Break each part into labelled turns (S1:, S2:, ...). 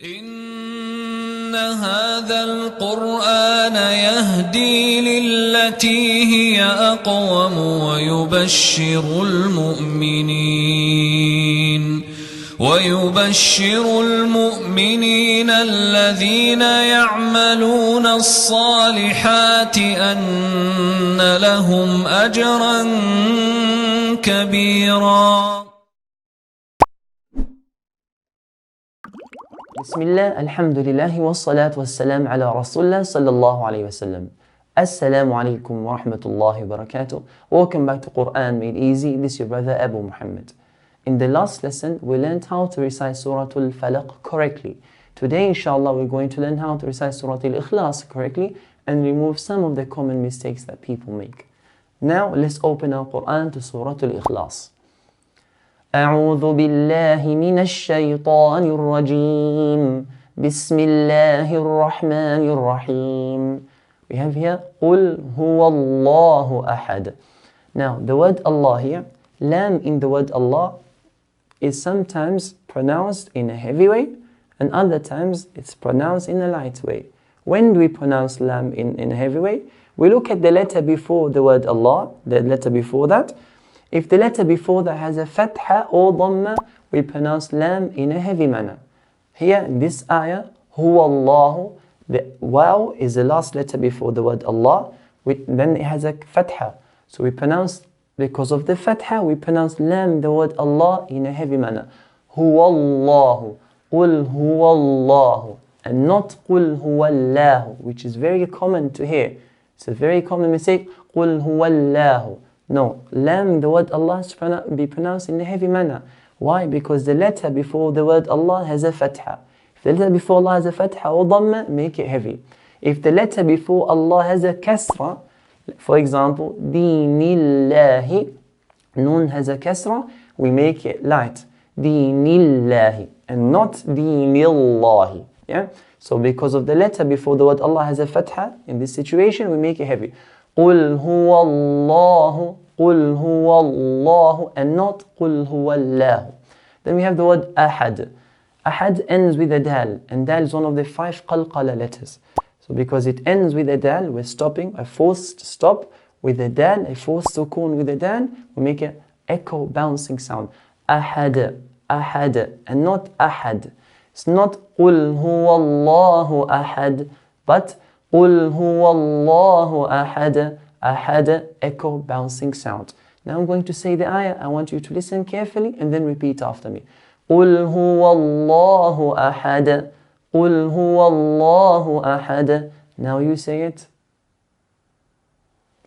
S1: إن هذا القرآن يهدي للتي هي أقوم ويبشر المؤمنين الذين يعملون الصالحات أن لهم أجرا كبيرا.
S2: Bismillah, alhamdulillah, wassalatu wassalam ala Rasulullah sallallahu alayhi wasallam. Assalamu alaikum wa rahmatullahi wa barakatuh. Welcome back to Qur'an Made Easy. This is your brother Abu Muhammad. In the last lesson, we learned how to recite Surah Al-Falaq correctly. Today, inshallah, we're going to learn how to recite Surah Al-Ikhlaas correctly and remove some of the common mistakes that people make. Now, let's open our Qur'an to Surah Al-Ikhlaas. أعوذ بالله من الشيطان الرجيم بسم الله الرحمن الرحيم. We have here قل هو الله أحد. Now the word Allah here, lam in the word Allah is sometimes pronounced in a heavy way and other times it's pronounced in a light way. When do we pronounce lam in a heavy way? We look at the letter before the word Allah, the letter before that. If the letter before that has a fatha or dhamma, we pronounce lam in a heavy manner. Here in this ayah, huwa Allahu, the waw is the last letter before the word Allah, then it has a fatha. So we pronounce, because of the fatha, we pronounce lam, the word Allah, in a heavy manner. Huwa Allahu, qul huwa Allahu, and not qul huwa Allahu, which is very common to hear. It's a very common mistake, qul huwa Allahu. No, lam, the word Allah, is be pronounced in a heavy manner. Why? Because the letter before the word Allah has a fatha. If the letter before Allah has a fatha or dhamma, make it heavy. If the letter before Allah has a kasra, for example, Dinillahi, nun has a kasra, we make it light. Dinillahi, and not Dinillahi. Yeah? So because of the letter before the word Allah has a fatha, in this situation, we make it heavy. قُلْ هُوَ اللَّهُ قُلْ هُوَ اللَّهُ and not قُلْ هُوَ اللَّهُ. Then we have the word ahad. Ahad ends with a dal, and dal is one of the 5 qalqala letters. So because it ends with a dal, we're stopping, a forced stop with a dal, a forced sukoon with a dal, we make an echo bouncing sound. Ahad, ahad, and not ahad. It's not قُلْ هُوَ اللَّهُ ahad, but قُلْ هُوَ اللَّهُ أَحَدَ أَحَدَ, echo bouncing sound. Now I'm going to say the ayah. I want you to listen carefully and then repeat after me. قُلْ هُوَ اللَّهُ أَحَدَ قُلْ هُوَ اللَّهُ أَحَدَ. Now you say it.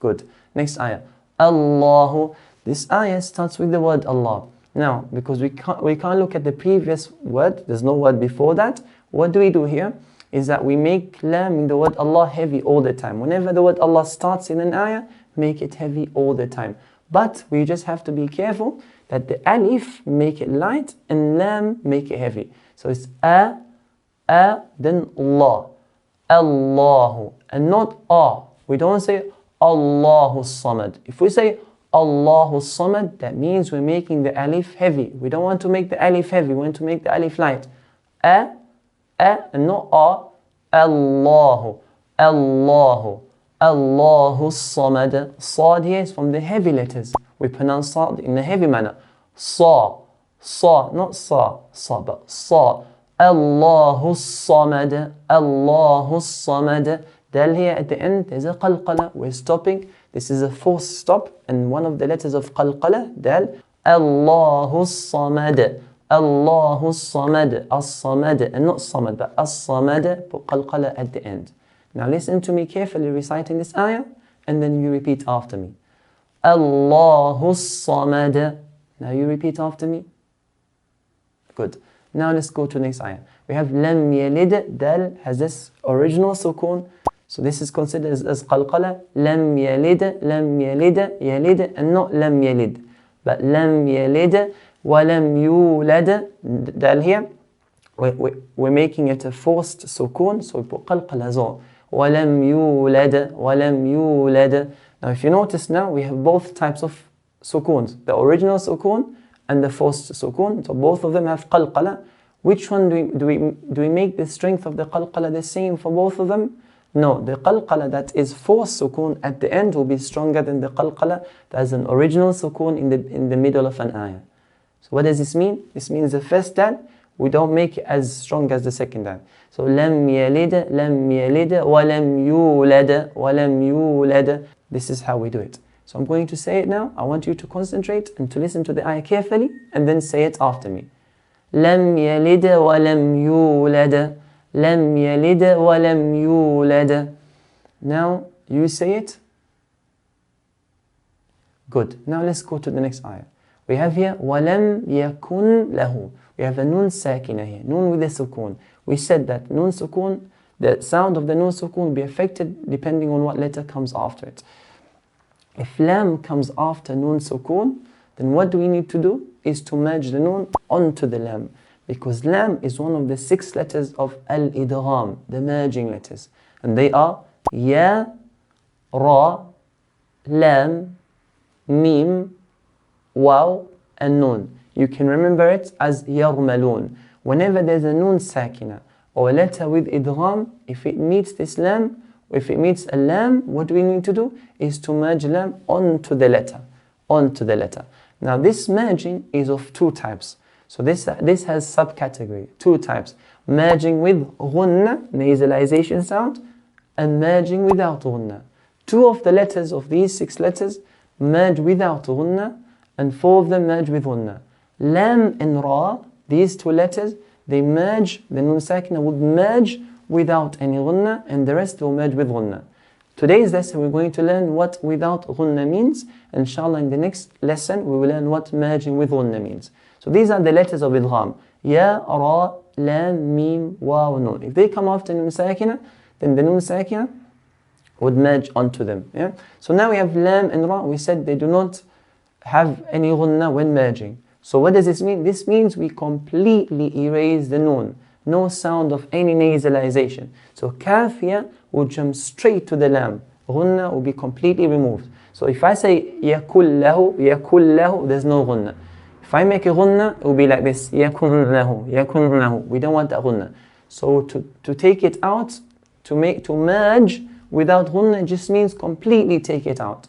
S2: Good. Next ayah. Allahu. This ayah starts with the word Allah. Now, because we can't look at the previous word, there's no word before that, what do we do here? Is that we make lam in the word Allah heavy all the time. Whenever the word Allah starts in an ayah, make it heavy all the time. But we just have to be careful that the alif make it light and lam make it heavy. So it's then Allah, Allahu, and not We don't say Allahu Samad. If we say Allahu Samad, that means we're making the alif heavy. We don't want to make the alif heavy, we want to make the alif light. And not Allahu, Allahu, Allahu Samad. Sad here is from the heavy letters. We pronounce sad in a heavy manner. Sa, not sa, but sa. Allahu Samad, Allahu Samad. Dal here at the end, there's a qalqala. We're stopping. This is a forced stop, and one of the letters of qalqala, dal. Allahu Samad. Allahu Samad, As-Samad, and not Samad, but As-Samad, put qalqala at the end. Now listen to me carefully reciting this ayah, and then you repeat after me. Allahu Samad. Now you repeat after me. Good. Now let's go to the next ayah. We have Lam Yalid, dal has this original sukoon, so this is considered as qalqala. Lam Yalid, Yalid, and not Lam Yalid, but Lam Yalid, وَلَمْ يُولَدْ. Dal here, we're making it a forced sukoon, so we put qalqal as well. وَلَمْ يُولَدْ. Now if you notice now, we have both types of sukoons. The original sukoon and the forced sukoon. So both of them have qalqala. Which one do we make the strength of the qalqala the same for both of them? No, the qalqala that is forced sukoon at the end will be stronger than the qalqala that has an original sukoon in the middle of an ayah. So what does this mean? This means the first dal, we don't make it as strong as the second dal. So lam yalid, wa lam yulad, wa lam yulad. This is how we do it. So I'm going to say it now. I want you to concentrate and to listen to the ayah carefully and then say it after me. Lam yalid wa lam yulad. Lam yalid wa lam yulad. Now you say it. Good. Now let's go to the next ayah. We have here walam yakun lahu. We have a nun sakina here, nun with a sukoon. We said that nun sukoon, the sound of the nun sukoon will be affected depending on what letter comes after it. If lam comes after nun sukoon, then what do we need to do? Is to merge the nun onto the lam. Because lam is one of the 6 letters of al-idgham, the merging letters. And they are ya, ra, lam, mim, waw, and nun. You can remember it as yarmalun. Whenever there's a nun sakina or a letter with idgham, if it meets this lam, if it meets a lam, what do we need to do? Is to merge lam onto the letter. Onto the letter. Now this merging is of 2 types. So this has subcategory, 2 types. Merging with ghunna, nasalization sound, and merging without ghunna. 2 of the letters of these 6 letters merge without ghunna, and 4 of them merge with ghunna. Lam and ra, these 2 letters, they merge, the nun sakina would merge without any ghunna, and the rest will merge with ghunna. Today's lesson we're going to learn what without ghunna means. Inshallah in the next lesson we will learn what merging with ghunna means. So these are the letters of idgham. Ya, ra, lam, mim, waw, nun. If they come after nun sakina, then the nun sakina would merge onto them. Yeah? So now we have lam and ra. We said they do not have any ghunna when merging. So what does this mean? This means we completely erase the nun. No sound of any nasalization. So kaf here will jump straight to the lam. Ghunna will be completely removed. So if I say yakul lahu, there's no ghunna. If I make a ghunna, it will be like this. Yakun lahu. We don't want that ghunna. So to take it out, to merge without ghunna just means completely take it out.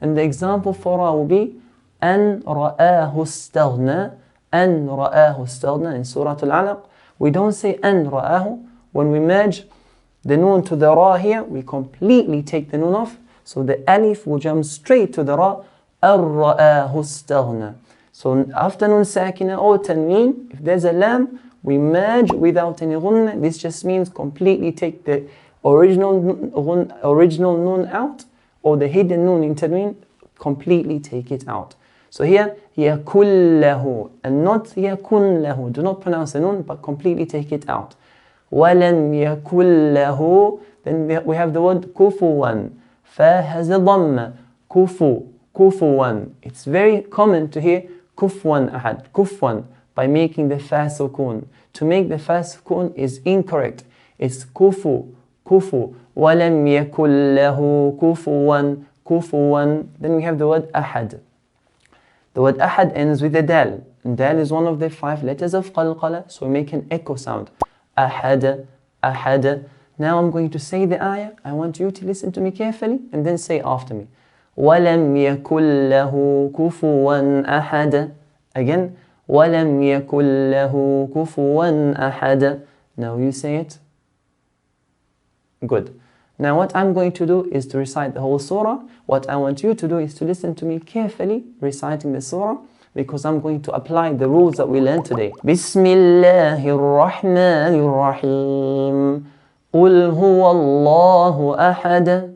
S2: And the example for ra will be an ra'ahu istaghna. An ra'ahu istaghna in Surah Al-Alaq. We don't say an ra'ahu. When we merge the nun to the ra here, we completely take the nun off. So the alif will jump straight to the ra. Ar-ra'ahu istaghna. So after nun sakina or tanween, if there's a lam, we merge without any ghunna. This just means completely take the original nun out, or the hidden nun in tanween, completely take it out. So here, yakul lahu, and not yakun lahu. Do not pronounce the nun, but completely take it out. Walam yakul lahu. Then we have the word kufuwan. Fa has a dhamma. Kufuwan. It's very common to hear kufwan ahad, kufwan, by making the fa sukun. To make the fa sukun is incorrect. It's kufu. Walam yakul lahu kufuwan. Then we have the word ahad. The word ahad ends with a dal. And dal is one of the 5 letters of qalqala, so we make an echo sound. Ahad. Now I'm going to say the ayah. I want you to listen to me carefully and then say after me. وَلَمْ يَكُنْ لَهُ كُفُوًا أَحَدٌ. Again. وَلَمْ يَكُنْ لَهُ كُفُوًا أَحَدٌ. Now you say it. Good. Now what I'm going to do is to recite the whole surah. What I want you to do is to listen to me carefully reciting the surah, because I'm going to apply the rules that we learned today. Bismillahir Rahmanir Rahim. قُلْ هُوَ اللَّهُ أَحَدٌ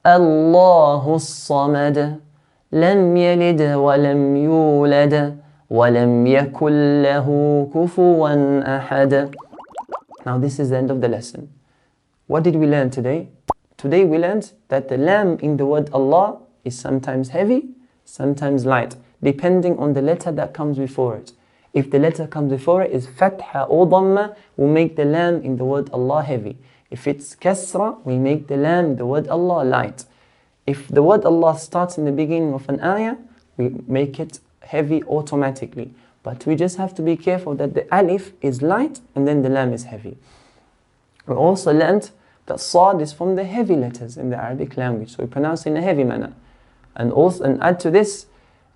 S2: اللَّهُ الصَّمَدُ لَمْ يَلِدْ وَلَمْ يُولَدْ وَلَمْ يَكُنْ لَهُ كُفُوًا أَحَدٌ. Now this is the end of the lesson. What did we learn today? Today we learned that the lam in the word Allah is sometimes heavy, sometimes light, depending on the letter that comes before it. If the letter comes before it is fatha or dhamma, we make the lam in the word Allah heavy. If it's kasra, we make the lam in the word Allah light. If the word Allah starts in the beginning of an ayah, we make it heavy automatically. But we just have to be careful that the alif is light and then the lam is heavy. We also learned that sad is from the heavy letters in the Arabic language, so we pronounce it in a heavy manner. And add to this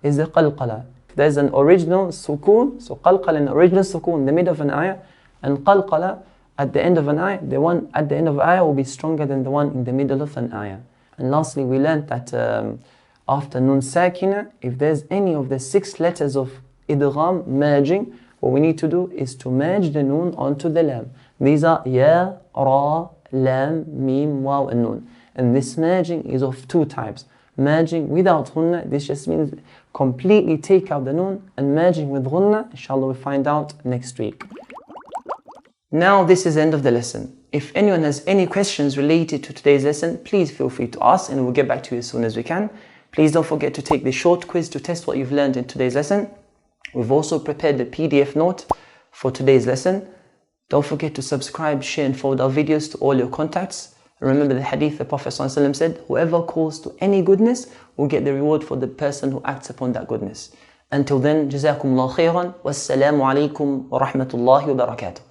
S2: is the qalqala. There's an original sukoon, so qalqala, an original sukoon in the middle of an ayah, and qalqala at the end of an ayah. The one at the end of an ayah will be stronger than the one in the middle of an ayah. And lastly, we learned that after nun sakina, if there's any of the 6 letters of idgham merging, what we need to do is to merge the nun onto the lam. These are ya, ra, lam, mim, waw, and nun. And this merging is of 2 types. Merging without ghunna, this just means completely take out the nun, and merging with ghunna, inshallah we'll find out next week. Now this is the end of the lesson. If anyone has any questions related to today's lesson, please feel free to ask and we'll get back to you as soon as we can. Please don't forget to take the short quiz to test what you've learned in today's lesson. We've also prepared the PDF note for today's lesson. Don't forget to subscribe, share and forward our videos to all your contacts. Remember the hadith the Prophet ﷺ said, whoever calls to any goodness will get the reward for the person who acts upon that goodness. Until then, Jazakumullah khairan, wassalamu alaikum wa rahmatullahi wa barakatuh.